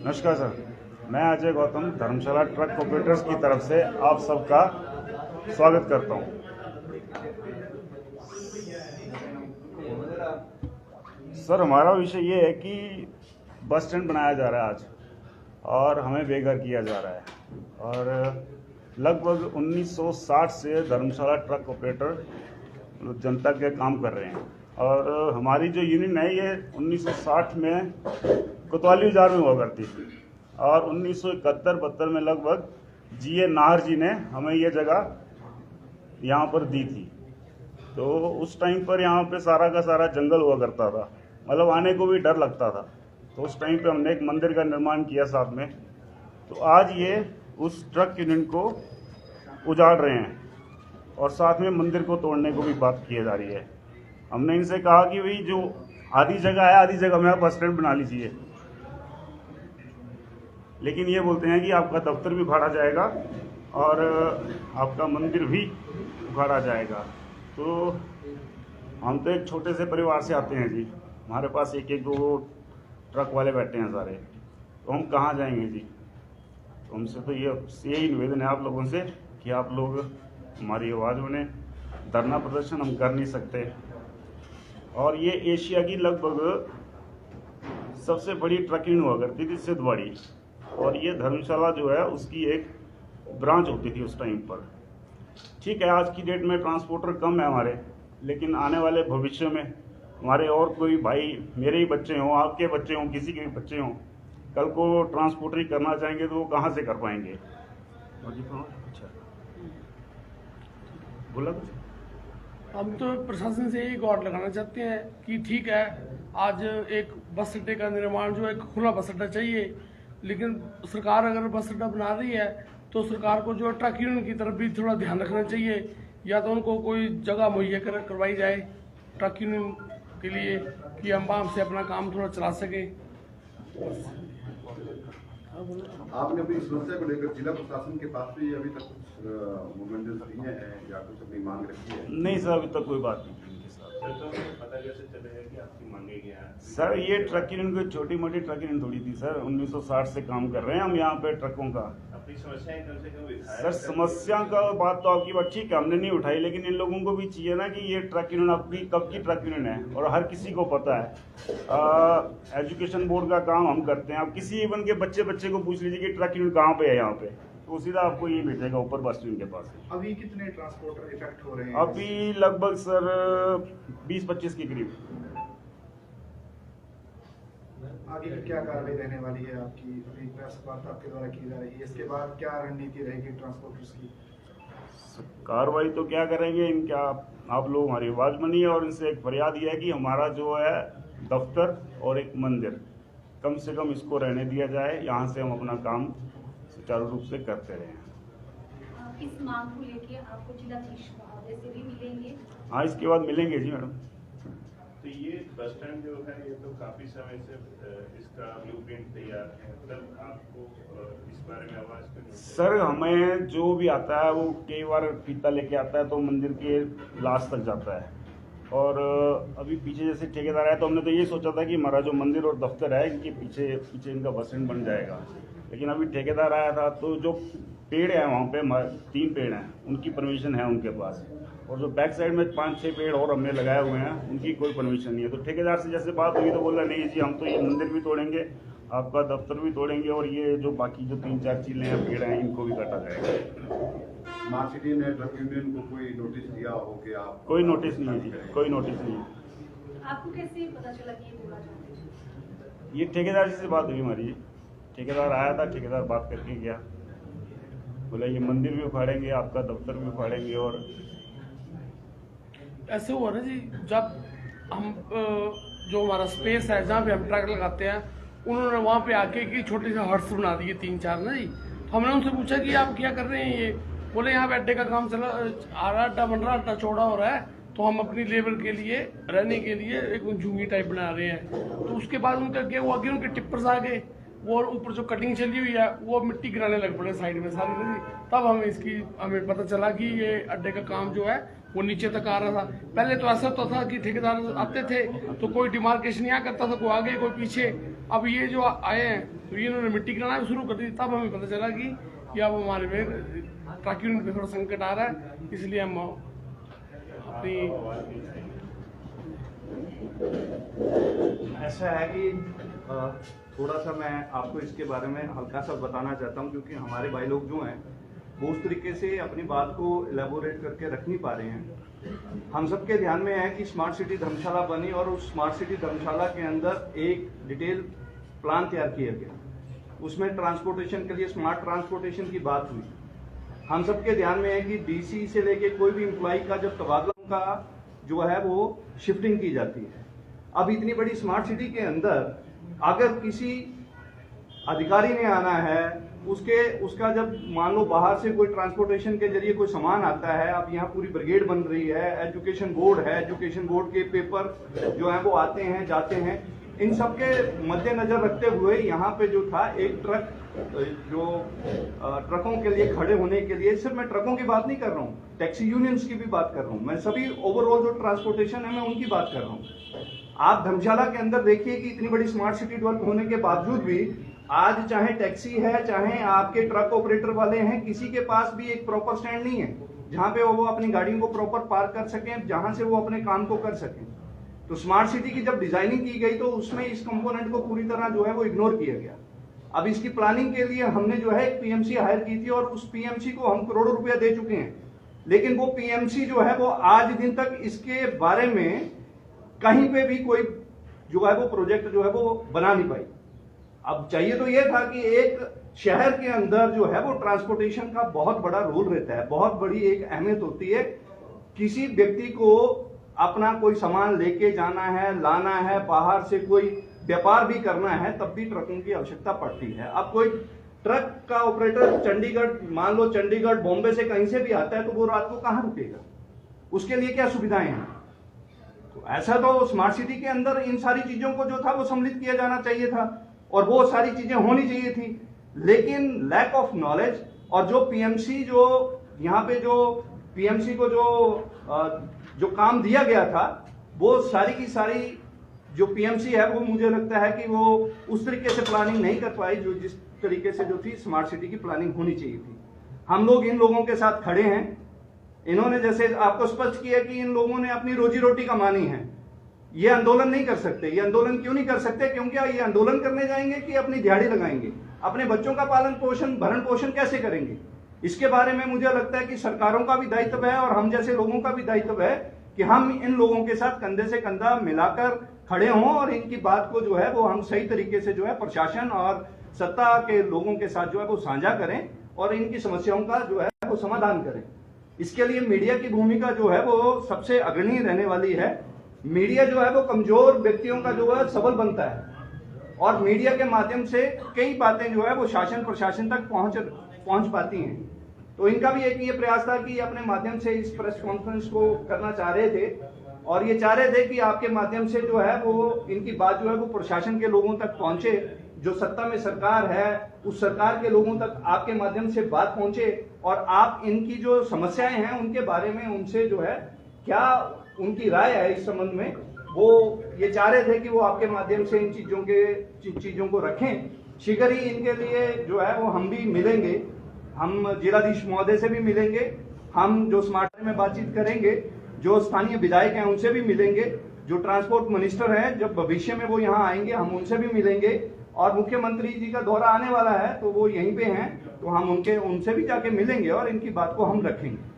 नमस्कार सर, मैं अजय गौतम धर्मशाला truck operators की तरफ से आप सबका स्वागत करता हूं। सर, हमारा विषय ये है कि बस स्टैंड बनाया जा रहा है आज और हमें बेघर किया जा रहा है और लगभग 1960 से धर्मशाला ट्रक ऑपरेटर जनता के काम कर रहे हैं और हमारी जो यूनियन है ये 1960 में कोतवाली बाजार में हुआ करती थी और 1971-72 में लगभग जीए नाहर जी ने हमें ये जगह यहाँ पर दी थी। तो उस टाइम पर यहाँ पे सारा का सारा जंगल हुआ करता था, मतलब आने को भी डर लगता था। तो उस टाइम पे हमने एक मंदिर का निर्माण किया साथ में। तो आज ये उस ट्रक यूनियन को उजाड़ रहे हैं और साथ में मंदिर को तोड़ने को भी बात की जा रही है। हमने इनसे कहा कि भाई जो आधी जगह है, आधी जगह में आप बस स्टैंड बना लीजिए, लेकिन ये बोलते हैं कि आपका दफ्तर भी उखाड़ा जाएगा और आपका मंदिर भी उखाड़ा जाएगा। तो हम तो एक छोटे से परिवार से आते हैं जी, हमारे पास एक एक दो ट्रक वाले बैठे हैं सारे, तो हम कहाँ जाएंगे जी। तो हमसे तो यही निवेदन है आप लोगों से कि आप लोग हमारी आवाज़ बने। धरना प्रदर्शन हम कर नहीं सकते और ये एशिया की लगभग सबसे बड़ी ट्रकिंग हुआ करती थी सिद्धवाड़ी, और ये धर्मशाला जो है उसकी एक ब्रांच होती थी उस टाइम पर। ठीक है, आज की डेट में ट्रांसपोर्टर कम है हमारे, लेकिन आने वाले भविष्य में हमारे और कोई भाई, मेरे ही बच्चे हों, आपके बच्चे हों, किसी के भी बच्चे हों, कल को ट्रांसपोर्टरी करना चाहेंगे तो वो कहाँ से कर पाएंगे। अच्छा बोला कुछ। हम तो प्रशासन से यही गुहार लगाना चाहते हैं कि ठीक है, आज एक बस अड्डे का निर्माण जो है, एक खुला बस अड्डा चाहिए, लेकिन सरकार अगर बस अड्डा बना रही है तो सरकार को जो ट्रक यूनियन की तरफ भी थोड़ा ध्यान रखना चाहिए, या तो उनको कोई जगह मुहैया करवाई जाए ट्रक यूनियन के लिए कि हम वहाँ से अपना काम थोड़ा चला सकें। आपने अपनी समस्या को लेकर जिला प्रशासन के पास भी अभी तक कुछ मूवमेंट दिए हैं या कुछ अपनी मांग रखी है? नहीं सर, अभी तक कोई बात नहीं उनके साथ। तो पता कैसे चलेगा कि आपकी मांगे क्या है? सर, ये ट्रक यूनियन कोई छोटी मोटी ट्रक यूनियन थोड़ी थी सर, 1960 से काम कर रहे हैं हम यहाँ पे ट्रकों का। अपनी समस्याएं कम से कम विधायक सर, समस्या का बात तो आपकी बात ठीक है, हमने नहीं उठाई, लेकिन इन लोगों को भी चाहिए ना कि ये ट्रक यूनियन आपकी कब की ट्रक यूनियन है और हर किसी को पता है। एजुकेशन बोर्ड का काम हम करते हैं। आप किसी इवन के बच्चे को पूछ लीजिए कि ट्रक यूनियन कहाँ पे है यहाँ पे, तो सीधा आपको ये भेजेगा ऊपर बस स्टैंड के पास। अभी कितने ट्रांसपोर्टर इफेक्ट हो रहे हैं? अभी लगभग सर 20-25 के करीब। आगे की क्या कार्रवाई रहने वाली है आपकी? अभी प्रेस वार्ता आपके द्वारा की जा रही है, इसके बाद क्या रणनीति रहेगी ट्रांसपोर्टर्स की? कार्रवाई तो क्या करेंगे, इनका आप लोग हमारी आवाज़ बनिए और इनसे एक फरियाद ये है कि हमारा जो है दफ्तर और एक मंदिर कम से कम इसको रहने दिया जाए, यहाँ से हम अपना काम सुचारू रूप से करते रहें। इस मांग को लेके आपको जिलाधीश महोदय से भी मिलेंगे? हाँ, इसके बाद मिलेंगे जी मैडम। तो ये बस स्टैंड जो है ये तो काफी समय से इसका ब्लूप्रिंट तैयार है, तब आपको इस बारे में आवाज करनी चाहिए। सर, हमें जो भी आता है वो कई बार फीता लेके आता है तो मंदिर के लास्ट तक जाता है, और अभी पीछे जैसे ठेकेदार है तो हमने तो ये सोचा था कि हमारा जो मंदिर और दफ्तर है इनके पीछे इनका बस स्टैंड बन जाएगा, लेकिन अभी ठेकेदार आया था तो जो पेड़ है वहाँ पे 3 पेड़ हैं, उनकी परमिशन है उनके पास, और जो बैक साइड में 5-6 पेड़ और हमने लगाए हुए हैं उनकी कोई परमिशन नहीं है। तो ठेकेदार से जैसे बात हुई तो बोला नहीं जी, हम तो ये मंदिर भी तोड़ेंगे, आपका दफ्तर भी तोड़ेंगे, और ये जो बाकी जो 3-4 चीज़ें हैं, पेड़ हैं, इनको भी काटा जाएगा। मार्सिटी ने ट्रक यूनियन को कोई नोटिस दिया हो कि आप? कोई नोटिस नहीं है जी, कोई नोटिस नहीं है। आपको कैसे पता चला कि ये तोड़ा जाता है? ये ठेकेदार जी से बात हुई हमारी, ठेकेदार आया था, ठेकेदार बात करके गया, बोला ये मंदिर भी उखाड़ेंगे, आपका दफ्तर भी उखाड़ेंगे। और ऐसे हुआ ना जी, जब हम जो हमारा स्पेस है जहाँ पे हम ट्रक लगाते हैं, उन्होंने वहाँ पे आके की छोटे से हट्स बना दिए 3-4 ना जी। तो हमने उनसे पूछा कि आप क्या कर रहे हैं ये, बोले यहाँ पे अड्डे का काम चला आ रहा, अड्डा बन रहा, अड्डा चौड़ा हो रहा है, तो हम अपनी लेबर के लिए रहने के लिए एक झुंगी टाइप बना रहे हैं। तो उसके बाद उनका क्या हुआ कि उनके टिप्पर्स आ गए, वो ऊपर जो कटिंग चली हुई है वो मिट्टी गिराने लग पड़े साइड में सारी नदी। तब हमें पता चला कि ये अड्डे का काम जो है वो नीचे तक आ रहा था। पहले तो ऐसा होता था कि ठेकेदार आते थे तो कोई डिमार्केशन यहाँ करता था, कोई आगे कोई पीछे। अब ये जो आए हैं तो ये इन्होंने मिट्टी गिराना शुरू कर दी, तब हमें पता चला कि अब हमारे में ट्रक यूनिट पे थोड़ा संकट आ रहा है, इसलिए हम अपनी ऐसा है कि थोड़ा सा मैं आपको इसके बारे में हल्का सा बताना चाहता हूं, क्योंकि हमारे भाई लोग जो हैं वो उस तरीके से अपनी बात को एलेबोरेट करके रख नहीं पा रहे हैं। हम सबके ध्यान में है कि स्मार्ट सिटी धर्मशाला बनी और उस स्मार्ट सिटी धर्मशाला के अंदर एक डिटेल प्लान तैयार किया गया, उसमें ट्रांसपोर्टेशन के लिए स्मार्ट ट्रांसपोर्टेशन की बात हुई। हम सबके ध्यान में है कि डीसी से लेके कोई भी एम्प्लॉय का जब तबादला का जो है वो शिफ्टिंग की जाती है। अब इतनी बड़ी स्मार्ट सिटी के अंदर अगर किसी अधिकारी ने आना है, उसका जब मान लो बाहर से कोई ट्रांसपोर्टेशन के जरिए कोई सामान आता है, अब यहाँ पूरी ब्रिगेड बन रही है, एजुकेशन बोर्ड है, एजुकेशन बोर्ड के पेपर जो है वो आते हैं जाते हैं, इन सब के मद्देनजर रखते हुए यहाँ पे जो था एक ट्रक जो ट्रकों के लिए खड़े होने के लिए, सिर्फ मैं ट्रकों की बात नहीं कर रहा हूँ, टैक्सी यूनियंस की भी बात कर रहा हूँ, मैं सभी ओवरऑल जो ट्रांसपोर्टेशन है मैं उनकी बात कर रहा हूँ। आप धर्मशाला के अंदर देखिए कि इतनी बड़ी स्मार्ट सिटी डेवलप होने के बावजूद भी आज चाहे टैक्सी है, चाहे आपके ट्रक ऑपरेटर वाले हैं, किसी के पास भी एक प्रॉपर स्टैंड नहीं है जहां पे वो अपनी गाड़ियों को प्रॉपर पार्क कर सकें, जहां से वो अपने काम को कर सकें। तो स्मार्ट सिटी की जब डिजाइनिंग की गई तो उसमें इस कंपोनेंट को पूरी तरह जो है वो इग्नोर किया गया। अब इसकी प्लानिंग के लिए हमने जो है एक पीएमसी हायर की थी और उस पीएमसी को हम करोड़ों रुपया दे चुके हैं, लेकिन वो पीएमसी जो है वो आज दिन तक इसके बारे में कहीं पे भी कोई जो है वो प्रोजेक्ट जो है वो बना नहीं पाई। अब चाहिए तो यह था कि एक शहर के अंदर जो है वो ट्रांसपोर्टेशन का बहुत बड़ा रोल रहता है, बहुत बड़ी एक अहमियत होती है। किसी व्यक्ति को अपना कोई सामान लेके जाना है, लाना है, बाहर से कोई व्यापार भी करना है, तब भी ट्रकों की आवश्यकता पड़ती है। अब कोई ट्रक का ऑपरेटर चंडीगढ़, मान लो चंडीगढ़ बॉम्बे से कहीं से भी आता है तो वो रात को कहां रुकेगा, उसके लिए क्या सुविधाएं हैं? तो ऐसा तो स्मार्ट सिटी के अंदर इन सारी चीजों को जो था वो सम्मिलित किया जाना चाहिए था और वो सारी चीजें होनी चाहिए थी, लेकिन लैक ऑफ नॉलेज और जो पीएमसी जो यहाँ पे जो पीएमसी को जो काम दिया गया था वो सारी की सारी जो पीएमसी है वो मुझे लगता है कि वो उस तरीके से प्लानिंग नहीं कर पाई जो जिस तरीके से जो थी स्मार्ट सिटी की प्लानिंग होनी चाहिए थी। हम लोग इन लोगों के साथ खड़े हैं। इन्होंने जैसे आपको स्पष्ट किया कि इन लोगों ने अपनी रोजी रोटी कमानी है, ये आंदोलन नहीं कर सकते। ये आंदोलन क्यों नहीं कर सकते? क्योंकि ये आंदोलन करने जाएंगे कि अपनी दिहाड़ी लगाएंगे, अपने बच्चों का पालन पोषण भरण पोषण कैसे करेंगे? इसके बारे में मुझे लगता है कि सरकारों का भी दायित्व है और हम जैसे लोगों का भी दायित्व है कि हम इन लोगों के साथ कंधे से कंधा मिलाकर खड़े हों और इनकी बात को जो है वो हम सही तरीके से जो है प्रशासन और सत्ता के लोगों के साथ जो है वो साझा करें और इनकी समस्याओं का जो है वो समाधान करें। इसके लिए मीडिया की भूमिका जो है वो सबसे अग्रणी रहने वाली है। मीडिया जो है वो कमजोर व्यक्तियों का जो है सबल बनता है और मीडिया के माध्यम से कई बातें जो है वो शासन प्रशासन तक पहुंच पाती हैं। तो इनका भी एक ये प्रयास था कि अपने माध्यम से इस प्रेस कॉन्फ्रेंस को करना चाह रहे थे और ये चाह रहे थे कि आपके माध्यम से जो है वो इनकी बात जो है वो प्रशासन के लोगों तक पहुंचे, जो सत्ता में सरकार है उस सरकार के लोगों तक आपके माध्यम से बात पहुंचे और आप इनकी जो समस्याएं हैं उनके बारे में उनसे जो है क्या उनकी राय है इस संबंध में, वो ये चाह रहे थे कि वो आपके माध्यम से इन चीजों को रखें। शीघ्र ही इनके लिए जो है वो हम भी मिलेंगे, हम जिलाधीश महोदय से भी मिलेंगे, हम जो स्मार्ट में बातचीत करेंगे, जो स्थानीय विधायक हैं उनसे भी मिलेंगे, जो ट्रांसपोर्ट मिनिस्टर हैं जब भविष्य में वो यहाँ आएंगे हम उनसे भी मिलेंगे और मुख्यमंत्री जी का दौरा आने वाला है तो वो यहीं पे हैं तो हम उनसे भी जाके मिलेंगे और इनकी बात को हम रखेंगे।